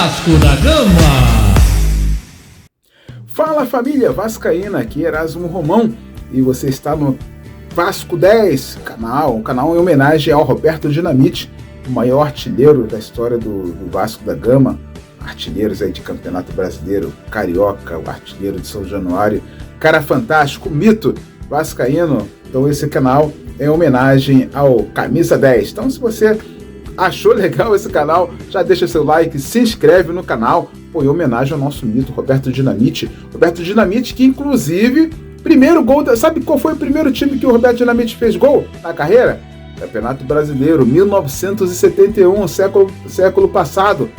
Vasco da Gama. Fala família vascaína, aqui é Erasmo Romão e você está no Vasco 10, um canal em homenagem ao Roberto Dinamite, o maior artilheiro da história do Vasco da Gama, artilheiros aí de Campeonato Brasileiro, Carioca, o artilheiro de São Januário, cara fantástico, mito vascaíno. Então esse canal é em homenagem ao Camisa 10. Então se você achou legal esse canal, já deixa seu like, se inscreve no canal, em homenagem ao nosso mito Roberto Dinamite. Roberto Dinamite que inclusive, primeiro gol, sabe qual foi o primeiro time que o Roberto Dinamite fez gol na carreira? Campeonato Brasileiro, 1971, século passado.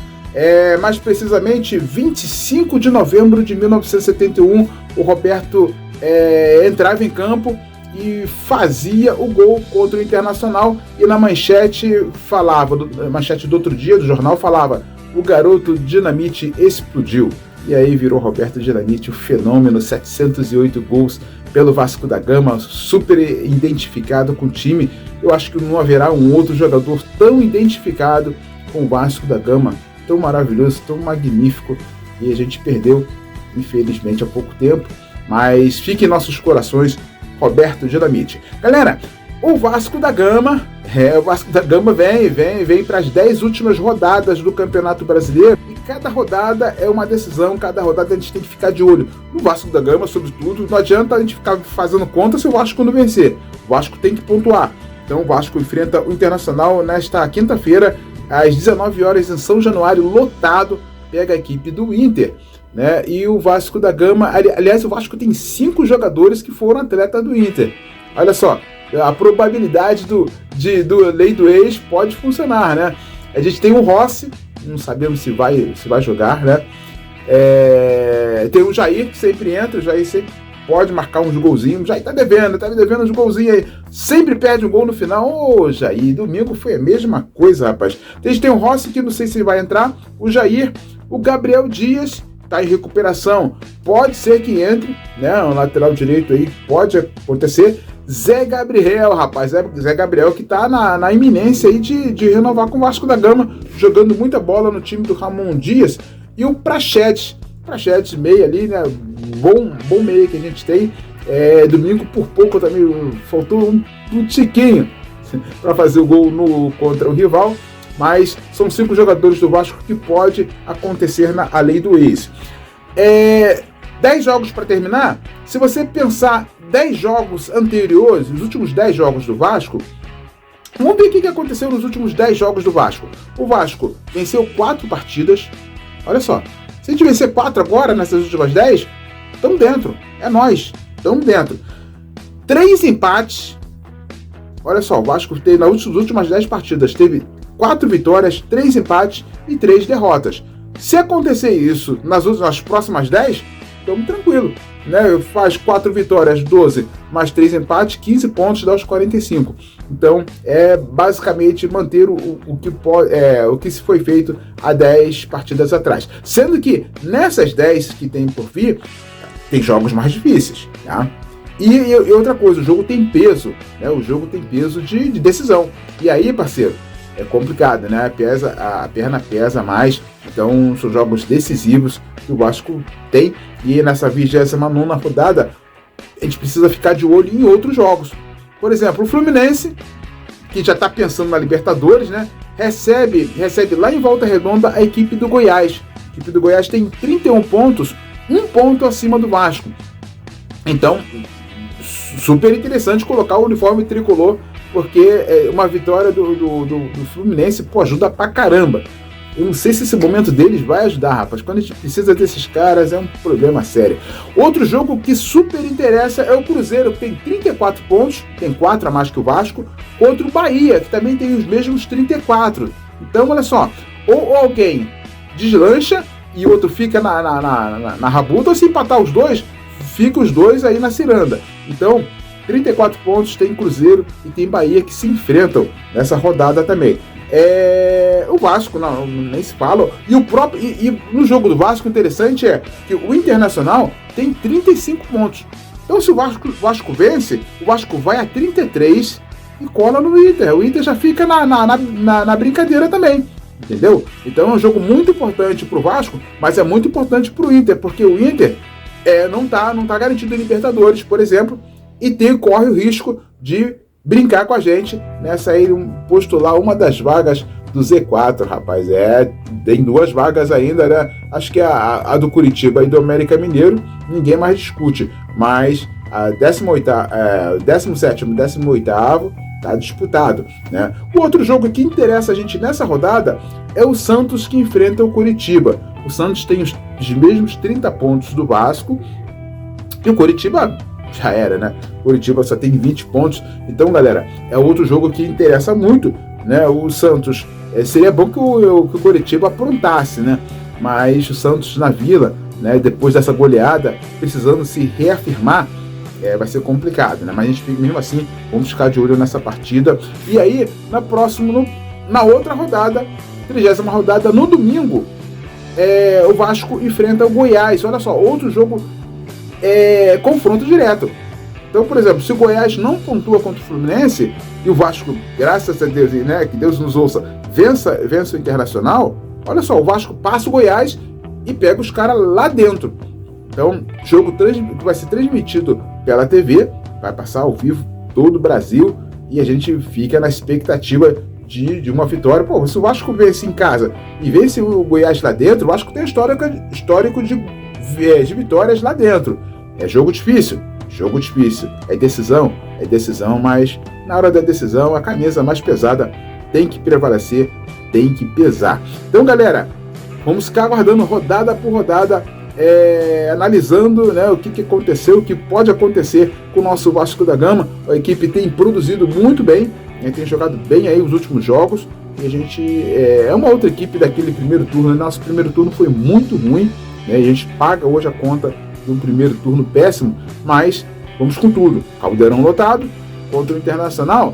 Mais precisamente, 25 de novembro de 1971, o Roberto entrava em campo e fazia o gol contra o Internacional, e na manchete manchete do outro dia do jornal falava: o garoto Dinamite explodiu. E aí virou Roberto Dinamite, o fenômeno, 708 gols pelo Vasco da Gama, super identificado com o time. Eu acho que não haverá um outro jogador tão identificado com o Vasco da Gama, tão maravilhoso, tão magnífico, e a gente perdeu, infelizmente, há pouco tempo, mas fique em nossos corações, Roberto Dinamite. Galera, o Vasco da Gama vem para as 10 últimas rodadas do Campeonato Brasileiro, e cada rodada é uma decisão, cada rodada a gente tem que ficar de olho. No Vasco da Gama, sobretudo, não adianta a gente ficar fazendo conta se o Vasco não vencer. O Vasco tem que pontuar. Então o Vasco enfrenta o Internacional nesta quinta-feira, às 19 horas em São Januário, lotado, pega a equipe do Inter, né? E o Vasco da Gama, aliás, o Vasco tem 5 jogadores que foram atletas do Inter. Olha só, a probabilidade do lei do ex pode funcionar, né? A gente tem o Rossi, não sabemos se vai jogar, né? Tem o Jair, que sempre entra, o Jair sempre pode marcar uns golzinhos. O Jair tá devendo uns golzinhos aí, sempre perde um gol no final. Ô, Jair, domingo foi a mesma coisa, rapaz. A gente tem o Rossi, que não sei se vai entrar, o Jair, o Gabriel Dias tá em recuperação, pode ser que entre, né? O lateral direito aí, pode acontecer. Zé Gabriel, rapaz, Zé Gabriel que tá na iminência aí de renovar com o Vasco da Gama, jogando muita bola no time do Ramon Dias. E o Praxedes meia ali, né? Bom meia que a gente tem. Domingo por pouco também faltou um tiquinho para fazer o gol contra o rival, mas são 5 jogadores do Vasco que pode acontecer na lei do ex. 10 jogos para terminar. Se você pensar 10 jogos anteriores, os últimos 10 jogos do Vasco, vamos ver o que aconteceu nos últimos 10 jogos do Vasco. O Vasco venceu 4 partidas. Olha só, se a gente vencer 4 agora, nessas últimas 10, estamos dentro. É nós, estamos dentro. 3 empates. Olha só, o Vasco teve, nas últimas 10 partidas, teve 4 vitórias, 3 empates e 3 derrotas. Se acontecer isso nas próximas 10, estamos tranquilo, né? Faz 4 vitórias, 12, mais 3 empates, 15 pontos, dá os 45. Então, basicamente manter o que se foi feito há 10 partidas atrás. Sendo que nessas 10 que tem por vir, tem jogos mais difíceis, tá? E outra coisa, o jogo tem peso, né? O jogo tem peso de decisão. E aí, parceiro, é complicado, né? A perna pesa mais, então são jogos decisivos que o Vasco tem, e nessa 29ª rodada a gente precisa ficar de olho em outros jogos. Por exemplo, o Fluminense, que já está pensando na Libertadores, né? Recebe lá em Volta Redonda a equipe do Goiás. A equipe do Goiás tem 31 pontos, 1 ponto acima do Vasco. Então, super interessante colocar o uniforme tricolor, porque uma vitória do Fluminense, ajuda pra caramba. Eu não sei se esse momento deles vai ajudar, rapaz. Quando a gente precisa desses caras, é um problema sério. Outro jogo que super interessa é o Cruzeiro, que tem 34 pontos, tem 4 a mais que o Vasco, contra o Bahia, que também tem os mesmos 34. Então, olha só, ou alguém deslancha e o outro fica na rabuta, ou se empatar os dois, fica os dois aí na ciranda. Então, 34 pontos tem Cruzeiro e tem Bahia que se enfrentam nessa rodada também. O Vasco, não, nem se fala. E no jogo do Vasco, interessante é que o Internacional tem 35 pontos. Então, se o Vasco vence, o Vasco vai a 33 e cola no Inter. O Inter já fica na brincadeira também. entendeu? Então é um jogo muito importante pro Vasco, mas é muito importante pro Inter, porque o Inter não tá garantido em Libertadores, por exemplo, e corre o risco de brincar com a gente nessa aí, postular uma das vagas do Z4, rapaz. Tem 2 vagas ainda, né? Acho que a do Curitiba e do América Mineiro, ninguém mais discute, mas a 17º, 18º tá disputado, né? O outro jogo que interessa a gente nessa rodada é o Santos, que enfrenta o Curitiba. O Santos tem os mesmos 30 pontos do Vasco e o Curitiba já era, né? O Curitiba só tem 20 pontos. Então, galera, é outro jogo que interessa muito, né? O Santos, seria bom que o Curitiba aprontasse, né? Mas o Santos na Vila, né, depois dessa goleada, precisando se reafirmar, vai ser complicado, né? Mas a gente, mesmo assim, vamos ficar de olho nessa partida. E aí, na outra rodada, 30ª rodada, no domingo, o Vasco enfrenta o Goiás. Olha só, outro jogo, confronto direto. Então, por exemplo, se o Goiás não pontua contra o Fluminense e o Vasco, graças a Deus, né, que Deus nos ouça, vença o Internacional, olha só, o Vasco passa o Goiás e pega os caras lá dentro. Então, jogo que vai ser transmitido pela TV, vai passar ao vivo todo o Brasil e a gente fica na expectativa de uma vitória. Pô, se o Vasco vence em casa e vence o Goiás lá dentro, o Vasco tem histórico de vitórias lá dentro. É jogo difícil. É decisão, mas na hora da decisão a camisa mais pesada tem que prevalecer, tem que pesar. Então, galera, vamos ficar aguardando rodada por rodada, analisando, né, o que aconteceu, o que pode acontecer com o nosso Vasco da Gama. A equipe tem produzido muito bem, tem jogado bem aí os últimos jogos, e a gente é uma outra equipe daquele primeiro turno. Nosso primeiro turno foi muito ruim, né, e a gente paga hoje a conta de um primeiro turno péssimo, mas vamos com tudo. Caldeirão lotado contra o Internacional,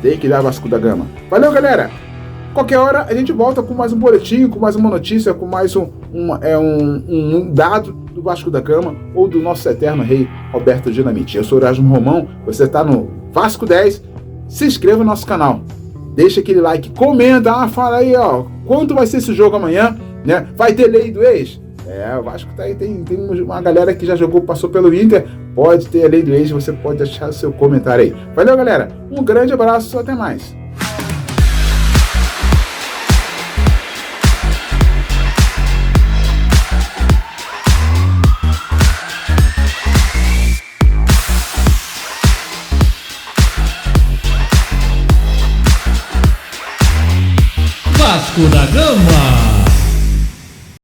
tem que dar Vasco da Gama. Valeu, galera! Qualquer hora a gente volta com mais um boletim, com mais uma notícia, com mais um dado do Vasco da Gama ou do nosso eterno rei Roberto Dinamite. Eu sou o Erasmo Romão, você está no Vasco 10, se inscreva no nosso canal, deixa aquele like, comenta, fala aí, quanto vai ser esse jogo amanhã, né? Vai ter lei do ex? O Vasco tá aí, tem uma galera que já jogou, passou pelo Inter, pode ter a lei do ex, você pode deixar seu comentário aí. Valeu, galera, um grande abraço, até mais. Vasco da Gama.